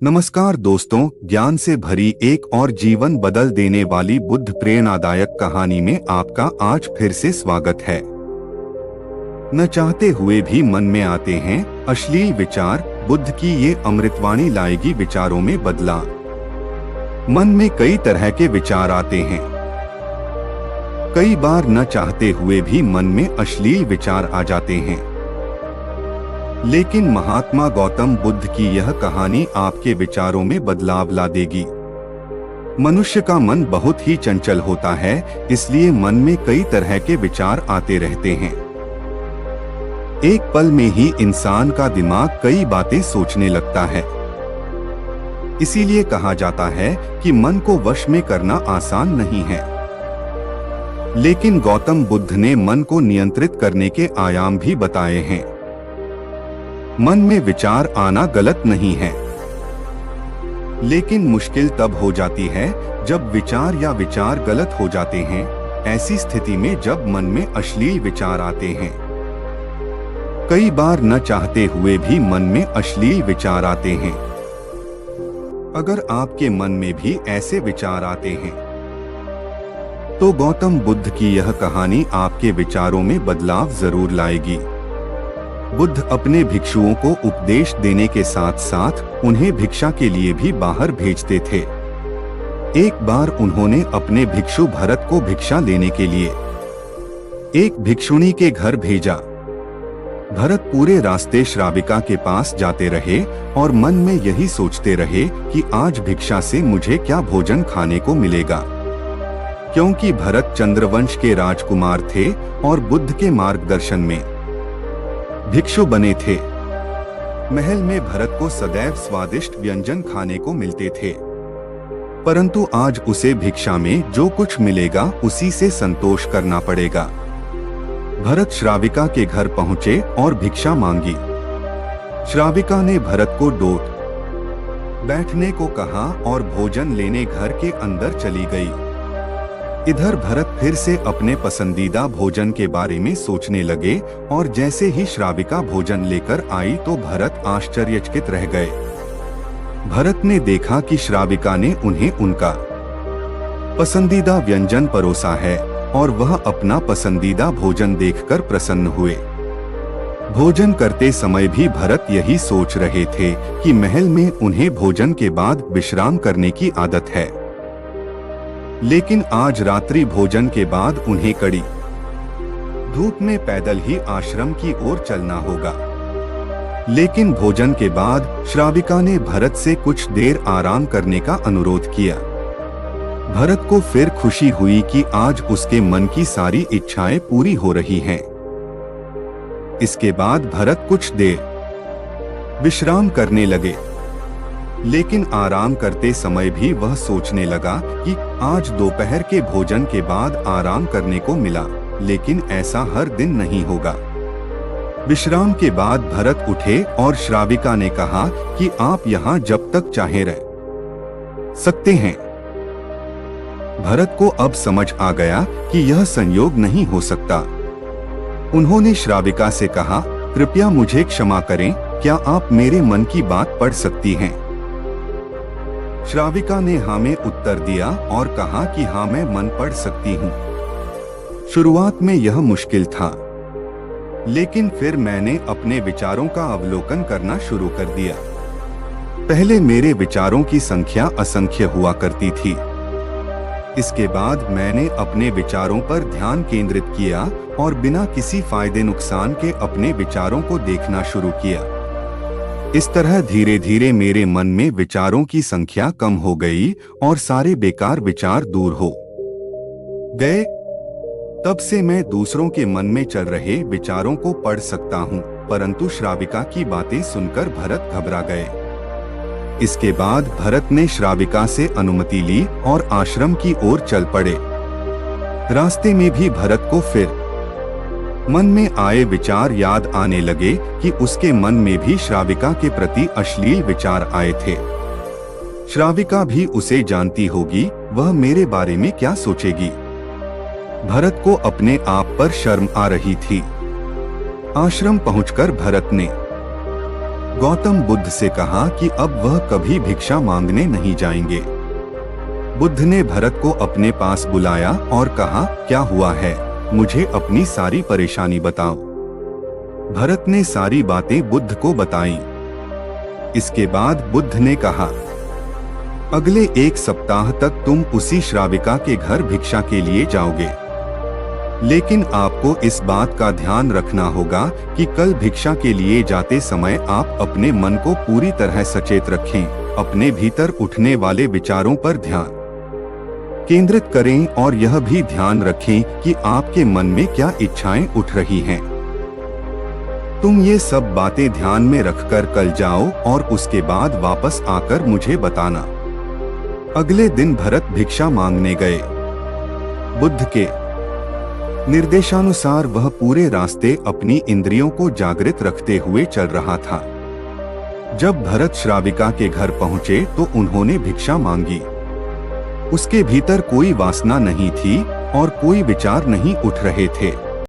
नमस्कार दोस्तों, ज्ञान से भरी एक और जीवन बदल देने वाली बुद्ध प्रेरणादायक कहानी में आपका आज फिर से स्वागत है। न चाहते हुए भी मन में आते हैं अश्लील विचार। बुद्ध की ये अमृतवाणी लाएगी विचारों में बदलाव। मन में कई तरह के विचार आते हैं। कई बार न चाहते हुए भी मन में अश्लील विचार आ जाते हैं। लेकिन महात्मा गौतम बुद्ध की यह कहानी आपके विचारों में बदलाव ला देगी। मनुष्य का मन बहुत ही चंचल होता है, इसलिए मन में कई तरह के विचार आते रहते हैं। एक पल में ही इंसान का दिमाग कई बातें सोचने लगता है। इसीलिए कहा जाता है कि मन को वश में करना आसान नहीं है। लेकिन गौतम बुद्ध ने मन को नियंत्रित करने के आयाम भी बताए हैं। मन में विचार आना गलत नहीं है, लेकिन मुश्किल तब हो जाती है जब विचार गलत हो जाते हैं। ऐसी स्थिति में जब मन में अश्लील विचार आते हैं। कई बार न चाहते हुए भी मन में अश्लील विचार आते हैं। अगर आपके मन में भी ऐसे विचार आते हैं, तो गौतम बुद्ध की यह कहानी आपके विचारों में बदलाव जरूर लाएगी। बुद्ध अपने भिक्षुओं को उपदेश देने के साथ साथ उन्हें भिक्षा के लिए भी बाहर भेजते थे। एक बार उन्होंने अपने भिक्षु भरत को भिक्षा लेने के लिए एक भिक्षुणी के घर भेजा। भरत पूरे रास्ते श्राविका के पास जाते रहे और मन में यही सोचते रहे कि आज भिक्षा से मुझे क्या भोजन खाने को मिलेगा, क्योंकि भरत चंद्रवंश के राजकुमार थे और बुद्ध के मार्गदर्शन में भिक्षु बने थे। महल में भरत को सदैव स्वादिष्ट व्यंजन खाने को मिलते थे, परंतु आज उसे भिक्षा में जो कुछ मिलेगा उसी से संतोष करना पड़ेगा। भरत श्राविका के घर पहुंचे और भिक्षा मांगी। श्राविका ने भरत को डोट बैठने को कहा और भोजन लेने घर के अंदर चली गई। इधर भरत फिर से अपने पसंदीदा भोजन के बारे में सोचने लगे और जैसे ही श्राविका भोजन लेकर आई तो भरत आश्चर्यचकित रह गए। भरत ने देखा कि श्राविका ने उन्हें उनका पसंदीदा व्यंजन परोसा है और वह अपना पसंदीदा भोजन देखकर प्रसन्न हुए। भोजन करते समय भी भरत यही सोच रहे थे कि महल में उन्हें भोजन के बाद विश्राम करने की आदत है, लेकिन आज रात्रि भोजन के बाद उन्हें कड़ी धूप में पैदल ही आश्रम की ओर चलना होगा। लेकिन भोजन के बाद श्राविका ने भरत से कुछ देर आराम करने का अनुरोध किया। भरत को फिर खुशी हुई कि आज उसके मन की सारी इच्छाएं पूरी हो रही हैं। इसके बाद भरत कुछ देर विश्राम करने लगे, लेकिन आराम करते समय भी वह सोचने लगा कि आज दोपहर के भोजन के बाद आराम करने को मिला, लेकिन ऐसा हर दिन नहीं होगा। विश्राम के बाद भरत उठे और श्राविका ने कहा कि आप यहाँ जब तक चाहे रह सकते हैं। भरत को अब समझ आ गया कि यह संयोग नहीं हो सकता। उन्होंने श्राविका से कहा, कृपया मुझे क्षमा करें, क्या आप मेरे मन की बात पढ़ सकती हैं? श्राविका ने हाँ में उत्तर दिया और कहा कि हाँ, मैं मन पढ़ सकती हूँ। शुरुआत में यह मुश्किल था, लेकिन फिर मैंने अपने विचारों का अवलोकन करना शुरू कर दिया। पहले मेरे विचारों की संख्या असंख्य हुआ करती थी। इसके बाद मैंने अपने विचारों पर ध्यान केंद्रित किया और बिना किसी फायदे नुकसान के अपने विचारों को देखना शुरू किया। इस तरह धीरे धीरे मेरे मन में विचारों की संख्या कम हो गई और सारे बेकार विचार दूर हो गए। तब से मैं दूसरों के मन में चल रहे विचारों को पढ़ सकता हूँ, परंतु श्राविका की बातें सुनकर भरत घबरा गए। इसके बाद भरत ने श्राविका से अनुमति ली और आश्रम की ओर चल पड़े। रास्ते में भी भरत को फिर मन में आए विचार याद आने लगे कि उसके मन में भी श्राविका के प्रति अश्लील विचार आए थे। श्राविका भी उसे जानती होगी, वह मेरे बारे में क्या सोचेगी। भरत को अपने आप पर शर्म आ रही थी। आश्रम पहुंचकर भरत ने गौतम बुद्ध से कहा कि अब वह कभी भिक्षा मांगने नहीं जाएंगे। बुद्ध ने भरत को अपने पास बुलाया और कहा, क्या हुआ है, मुझे अपनी सारी परेशानी बताओ। भरत ने सारी बातें बुद्ध को बताईं। इसके बाद बुद्ध ने कहा, अगले 1 सप्ताह तक तुम उसी श्राविका के घर भिक्षा के लिए जाओगे, लेकिन आपको इस बात का ध्यान रखना होगा कि कल भिक्षा के लिए जाते समय आप अपने मन को पूरी तरह सचेत रखें, अपने भीतर उठने वाले विचारों पर ध्यान केंद्रित करें और यह भी ध्यान रखें कि आपके मन में क्या इच्छाएं उठ रही हैं। तुम ये सब बातें ध्यान में रखकर कल जाओ और उसके बाद वापस आकर मुझे बताना। अगले दिन भरत भिक्षा मांगने गए। बुद्ध के निर्देशानुसार वह पूरे रास्ते अपनी इंद्रियों को जागृत रखते हुए चल रहा था। जब भरत श्राविका के घर पहुंचे तो उन्होंने भिक्षा मांगी। उसके भीतर कोई वासना नहीं थी और कोई विचार नहीं उठ रहे थे।